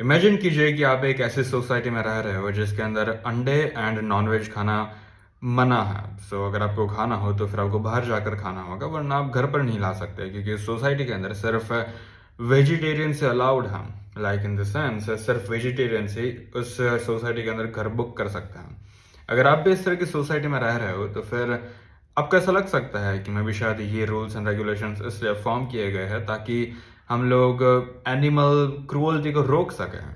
Imagine कीजिए कि आप एक ऐसी सोसाइटी में रह रहे हो जिसके अंदर अंडे एंड नॉनवेज खाना मना है। अगर आपको खाना हो तो फिर आपको बाहर जाकर खाना होगा, वरना आप घर पर नहीं ला सकते, क्योंकि इस सोसाइटी के अंदर सिर्फ वेजिटेरियन से अलाउड है। लाइक इन द सेंस सिर्फ वेजिटेरियन से उस सोसाइटी के अंदर घर बुक कर सकते हैं। अगर आप भी इस तरह की सोसाइटी में रह रहे हो तो फिर आपको ऐसा लग सकता है कि मैं भी शायद ये रूल्स एंड रेगुलेशंस इसलिए फॉर्म किए गए हैं ताकि हम लोग एनिमल क्रूअल्टी को रोक सकें।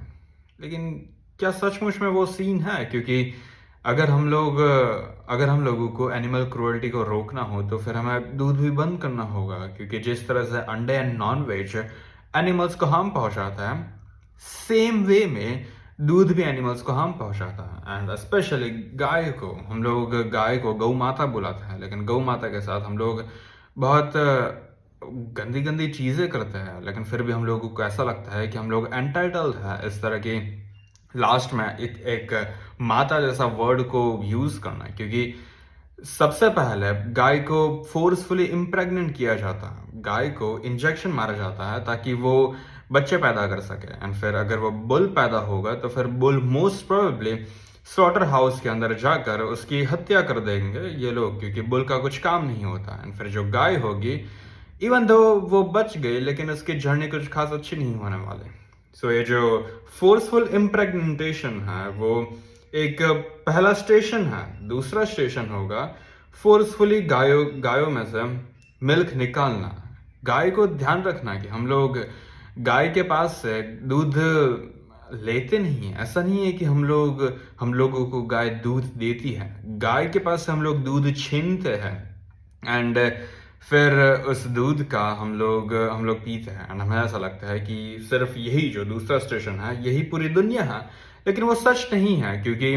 लेकिन क्या सचमुच में वो सीन है? क्योंकि अगर हम लोगों को एनिमल क्रूअल्टी को रोकना हो तो फिर हमें दूध भी बंद करना होगा, क्योंकि जिस तरह से अंडे एंड नॉन वेज एनिमल्स को हार्म पहुंचाता है, सेम वे में दूध भी एनिमल्स को हार्म पहुंचाता है। एंड स्पेशली गाय को, हम लोग गाय को गौ माता बुलाते हैं, लेकिन गौ माता के साथ हम लोग बहुत गंदी गंदी चीजें करते हैं। लेकिन फिर भी हम लोगों को ऐसा लगता है कि हम लोग एंटाइटल्ड है इस तरह की लास्ट में एक माता जैसा वर्ड को यूज करना, क्योंकि सबसे पहले गाय को फोर्सफुली इम्प्रेग्नेंट किया जाता है, गाय को इंजेक्शन मारा जाता है ताकि वो बच्चे पैदा कर सके। एंड फिर अगर वो बुल पैदा होगा तो फिर bull most probably slaughter house के अंदर जाकर उसकी हत्या कर देंगे ये लोग, क्योंकि बुल का कुछ काम नहीं होता। एंड फिर जो गाय होगी, इवन दो वो बच गई, लेकिन उसकी जर्नी कुछ खास अच्छी नहीं होने वाली। ये जो फोर्सफुल इम्प्रेग्नेंटेशन है वो एक पहला स्टेशन है। दूसरा स्टेशन होगा फोर्सफुली गायों गायों में से मिल्क निकालना। गाय को ध्यान रखना कि हम लोग गाय के पास से दूध लेते नहीं है। ऐसा नहीं है कि हम लोगों को गाय दूध देती है, गाय के पास से हम लोग दूध छीनते हैं। एंड फिर उस दूध का हम लोग पीते हैं। एंड हमें ऐसा लगता है कि सिर्फ यही जो दूसरा स्टेशन है यही पूरी दुनिया है, लेकिन वो सच नहीं है, क्योंकि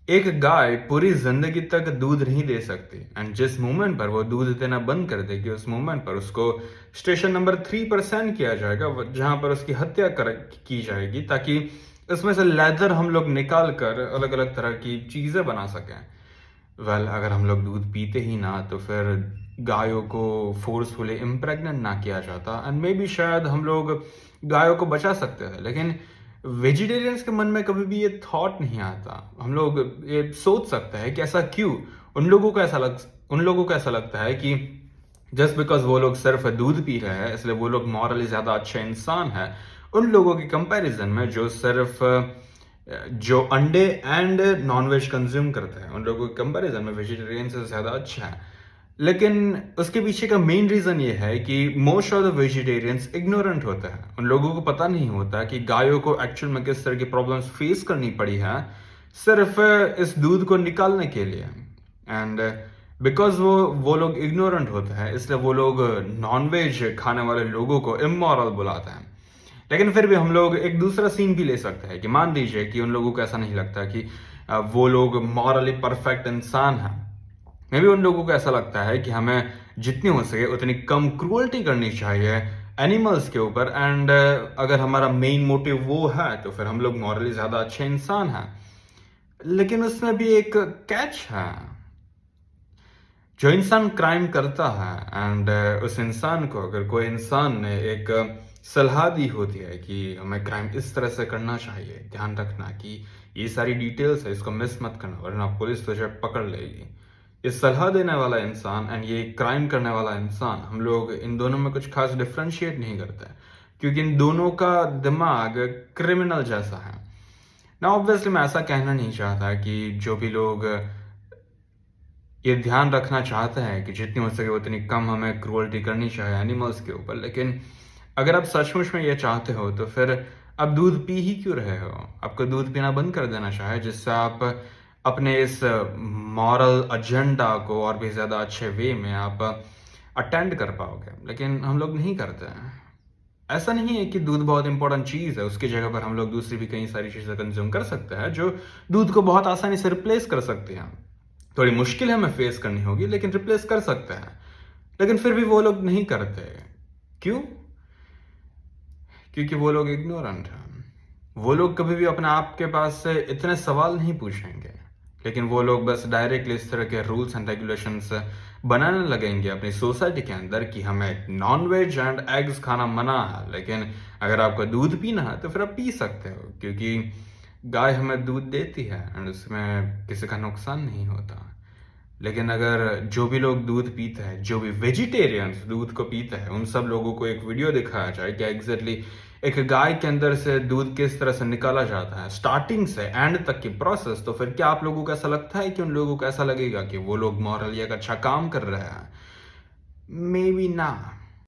एक गाय पूरी जिंदगी तक दूध नहीं दे सकती। एंड जिस मोमेंट पर वो दूध देना बंद कर देगी, उस मोमेंट पर उसको स्टेशन नंबर 3 पर किया जाएगा, जहां पर उसकी हत्या की जाएगी, ताकि इसमें से लेदर हम लोग निकाल कर अलग अलग तरह की चीजें बना सकें। अगर हम लोग दूध पीते ही ना तो फिर गायों को फोर्सफुली इम्प्रेग्नेंट ना किया जाता, एंड मे बी शायद हम लोग गायों को बचा सकते थे। लेकिन वेजिटेरियंस के मन में कभी भी ये थॉट नहीं आता। हम लोग ये सोच सकते हैं कि ऐसा क्यों? उन लोगों को ऐसा लगता है कि जस्ट बिकॉज वो लोग सिर्फ दूध पी रहे हैं इसलिए वो लोग मॉरली ज्यादा अच्छे इंसान है उन लोगों के कंपैरिजन में जो अंडे एंड नॉनवेज कंज्यूम करते हैं। उन लोगों के कंपैरिजन में वेजिटेरियन से ज्यादा अच्छा है। लेकिन उसके पीछे का मेन रीजन ये है कि most of the vegetarians ignorant होते हैं। उन लोगों को पता नहीं होता कि गायों को एक्चुअल में किस तरह की प्रॉब्लम्स फेस करनी पड़ी है सिर्फ इस दूध को निकालने के लिए। एंड बिकॉज वो लोग इग्नोरेंट होते हैं, इसलिए वो लोग नॉनवेज खाने वाले लोगों को इमोरल बुलाते हैं। लेकिन फिर भी हम लोग एक दूसरा सीन भी ले सकते हैं कि मान लीजिए कि उन लोगों को ऐसा नहीं लगता कि वो लोग मॉरली परफेक्ट इंसान हैं। मे भी उन लोगों को ऐसा लगता है कि हमें जितनी हो सके उतनी कम क्रूअल्टी करनी चाहिए एनिमल्स के ऊपर। एंड अगर हमारा मेन मोटिव वो है तो फिर हम लोग मॉरली ज्यादा अच्छे इंसान हैं। लेकिन उसमें भी एक कैच है। जो इंसान क्राइम करता है एंड उस इंसान को अगर कोई इंसान ने एक सलाह दी होती है कि हमें क्राइम इस तरह से करना चाहिए, ध्यान रखना कि ये सारी डिटेल्स है, इसको मिस मत करना वरना पुलिस तुझे पकड़ लेगी। ये सलाह देने वाला इंसान एंड ये क्राइम करने वाला इंसान, हम लोग इन दोनों में कुछ खास डिफ्रेंशिएट नहीं करते, क्योंकि इन दोनों का दिमाग क्रिमिनल जैसा है ना। ऑब्वियसली मैं ऐसा कहना नहीं चाहता कि जो भी लोग ये ध्यान रखना चाहते हैं कि जितनी हो सके उतनी कम हमें क्रूअल्टी करनी चाहिए एनिमल्स के ऊपर, लेकिन अगर आप सचमुच में ये चाहते हो तो फिर आप दूध पी ही क्यों रहे हो? आपको दूध पीना बंद कर देना चाहिए, जिससे आप अपने इस मॉरल एजेंडा को और भी ज़्यादा अच्छे वे में आप अटेंड कर पाओगे। लेकिन हम लोग नहीं करते हैं। ऐसा नहीं है कि दूध बहुत इंपॉर्टेंट चीज़ है, उसकी जगह पर हम लोग दूसरी भी कई सारी चीज़ें कंज्यूम कर सकते हैं जो दूध को बहुत आसानी से रिप्लेस कर सकते हैं। थोड़ी मुश्किल हमें फेस करनी होगी, लेकिन रिप्लेस कर सकते हैं। लेकिन फिर भी वो लोग नहीं करते। क्यों? क्योंकि वो लोग इग्नोरेंट हैं। वो लोग कभी भी अपने आप के पास से इतने सवाल नहीं पूछेंगे, लेकिन वो लोग बस डायरेक्टली इस तरह के रूल्स एंड रेगुलेशंस बनाने लगेंगे अपनी सोसाइटी के अंदर कि हमें नॉन वेज एंड एग्स खाना मना है, लेकिन अगर आपको दूध पीना है तो फिर आप पी सकते हो, क्योंकि गाय हमें दूध देती है एंड उसमें किसी का नुकसान नहीं होता। लेकिन अगर जो भी लोग दूध पीते हैं, जो भी वेजिटेरियंस दूध को पीते हैं, उन सब लोगों को एक वीडियो दिखाया जाए कि एग्जैक्टली एक गाय के अंदर से दूध किस तरह से निकाला जाता है, स्टार्टिंग से एंड तक की प्रोसेस, तो फिर क्या आप लोगों को ऐसा लगता है कि उन लोगों को ऐसा लगेगा कि वो लोग मॉरली एक अच्छा काम कर रहे हैं? मे बी ना।